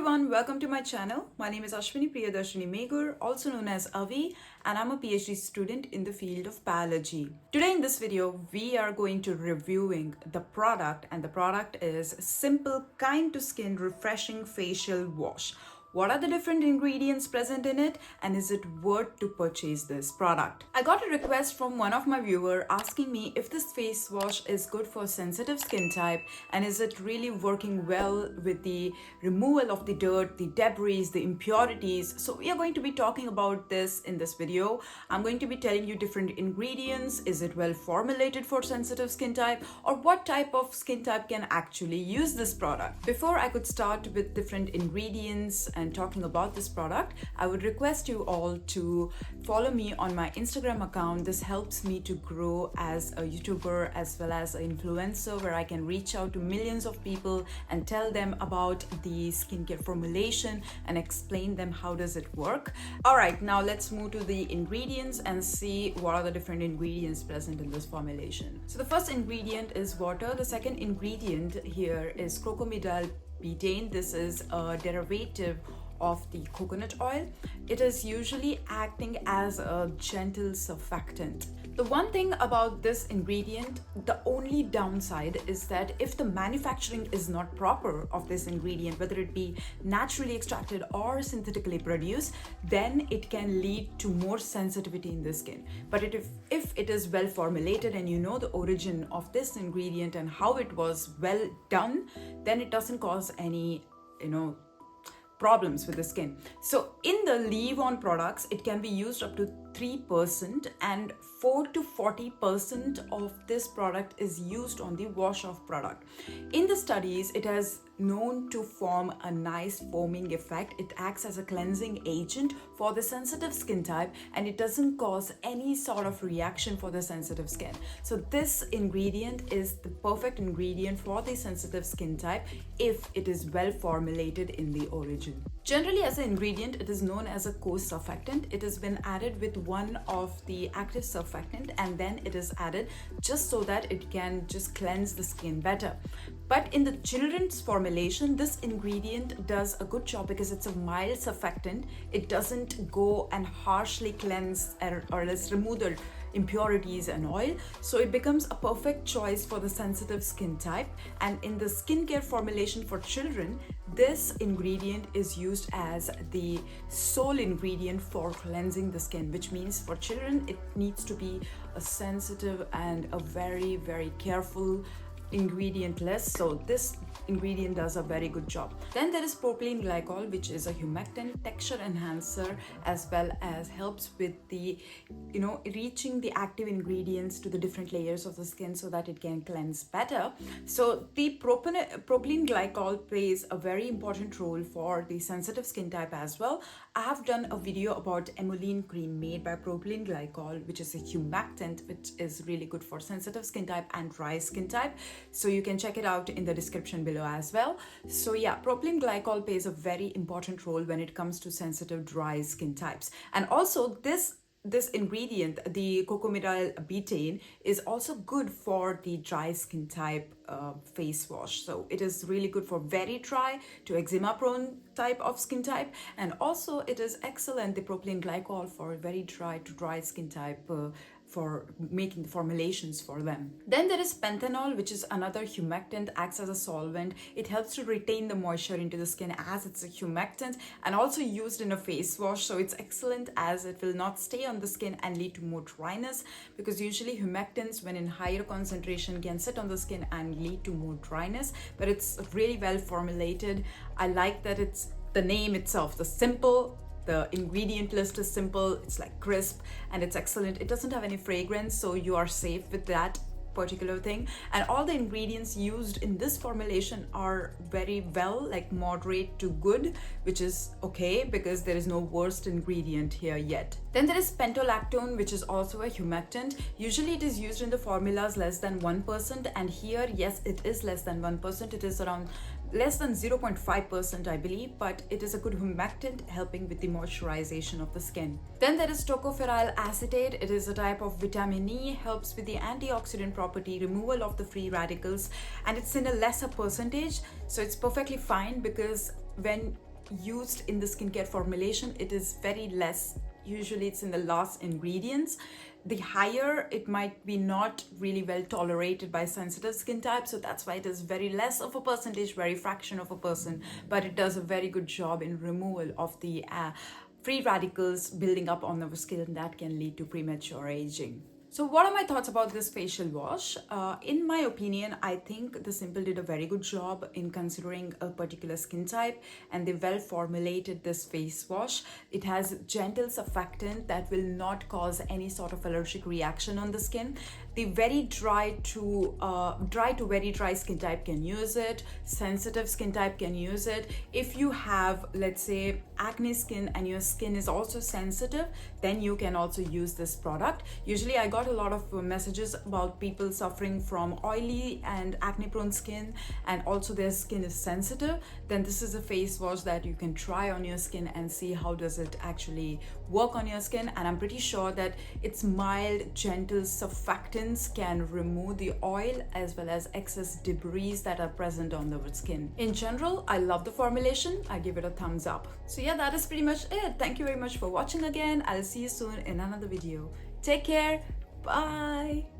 everyone, welcome to my channel. My name is Ashwini Priyadarshini Meghur, also known as Avi, and I'm a PhD student in the field of biology. Today in this video, we are going to reviewing the product, and the product is Simple Kind to Skin Refreshing Facial Wash. What are the different ingredients present in it, and is it worth to purchase this product? I got a request from one of my viewers asking me if this face wash is good for sensitive skin type, and is it really working well with the removal of the dirt, the debris, the impurities. So we are going to be talking about this in this video. I'm going to be telling you different ingredients. Is it well formulated for sensitive skin type, or what type of skin type can actually use this product? Before I could start with different ingredients and talking about this product, I would request you all to follow me on my Instagram account. This helps me to grow as a YouTuber as well as an influencer, where I can reach out to millions of people and tell them about the skincare formulation and explain them how does it work. All right, now let's move to the ingredients and see what are the different ingredients present in this formulation. So the first ingredient is water. The second ingredient here is crocomidal betaine. This is a derivative of the coconut oil. It is usually acting as a gentle surfactant. The one thing about this ingredient, the only downside is that if the manufacturing is not proper of this ingredient, whether it be naturally extracted or synthetically produced, then it can lead to more sensitivity in the skin. But if it is well formulated and you know the origin of this ingredient and how it was well done, then it doesn't cause any, problems with the skin. So in the leave-on products, it can be used up to 3%, and 4 to 40% of this product is used on the wash-off product. In the studies, it has known to form a nice foaming effect. It acts as a cleansing agent for the sensitive skin type, and it doesn't cause any sort of reaction for the sensitive skin. So this ingredient is the perfect ingredient for the sensitive skin type if it is well formulated in the origin. Generally, as an ingredient, it is known as a co-surfactant. It has been added with one of the active surfactant, and then it is added just so that it can just cleanse the skin better. But in the children's formulation, this ingredient does a good job because it's a mild surfactant. It doesn't go and harshly cleanse or else remove the impurities and oil, so it becomes a perfect choice for the sensitive skin type. And in the skincare formulation for children, this ingredient is used as the sole ingredient for cleansing the skin, which means for children it needs to be a sensitive and a very, very careful ingredient list. So this ingredient does a very good job. Then there is propylene glycol, which is a humectant, texture enhancer, as well as helps with the reaching the active ingredients to the different layers of the skin so that it can cleanse better. So the propylene glycol plays a very important role for the sensitive skin type as well. I have done a video about emollient cream made by propylene glycol, which is a humectant, which is really good for sensitive skin type and dry skin type. So you can check it out in the description below as well. So yeah, propylene glycol plays a very important role when it comes to sensitive dry skin types. And also this ingredient, the crocomidal betaine, is also good for the dry skin type face wash. So it is really good for very dry to eczema prone type of skin type, and also it is excellent, the propylene glycol, for very dry to dry skin type for making the formulations for them. Then there is panthenol, which is another humectant, acts as a solvent. It helps to retain the moisture into the skin as it's a humectant, and also used in a face wash. So it's excellent as it will not stay on the skin and lead to more dryness, because usually humectants, when in higher concentration, can sit on the skin and lead to more dryness. But it's really well formulated. I like that it's the name itself, the ingredient list is simple, it's like crisp, and it's excellent. It doesn't have any fragrance, so you are safe with that particular thing. And all the ingredients used in this formulation are very well, like moderate to good, which is okay because there is no worst ingredient here yet. Then there is pentolactone, which is also a humectant. Usually it is used in the formulas less than 1%, and here, yes, it is less than 1%. It is around less than 0.5%, I believe, but it is a good humectant, helping with the moisturization of the skin. Then there is tocopherol acetate. It is a type of vitamin E, helps with the antioxidant property, removal of the free radicals, and it's in a lesser percentage, so it's perfectly fine, because when used in the skincare formulation, it is very less. Usually it's in the last ingredients. The higher, it might be not really well tolerated by sensitive skin type, so that's why it is very less of a percentage, very fraction of a percent, but it does a very good job in removal of the free radicals building up on our skin that can lead to premature aging. So what are my thoughts about this facial wash? In my opinion, I think the Simple did a very good job in considering a particular skin type, and they well formulated this face wash. It has gentle surfactant that will not cause any sort of allergic reaction on the skin. The very dry to very dry skin type can use it. Sensitive skin type can use it. If you have, let's say, acne skin and your skin is also sensitive, then you can also use this product. Usually I got a lot of messages about people suffering from oily and acne prone skin, and also their skin is sensitive. Then this is a face wash that you can try on your skin and see how does it actually work on your skin. And I'm pretty sure that its mild, gentle surfactants can remove the oil as well as excess debris that are present on the skin. In general, I love the formulation. I give it a thumbs up. So yeah, that is pretty much it. Thank you very much for watching again. I'll see you soon in another video. Take care. Bye.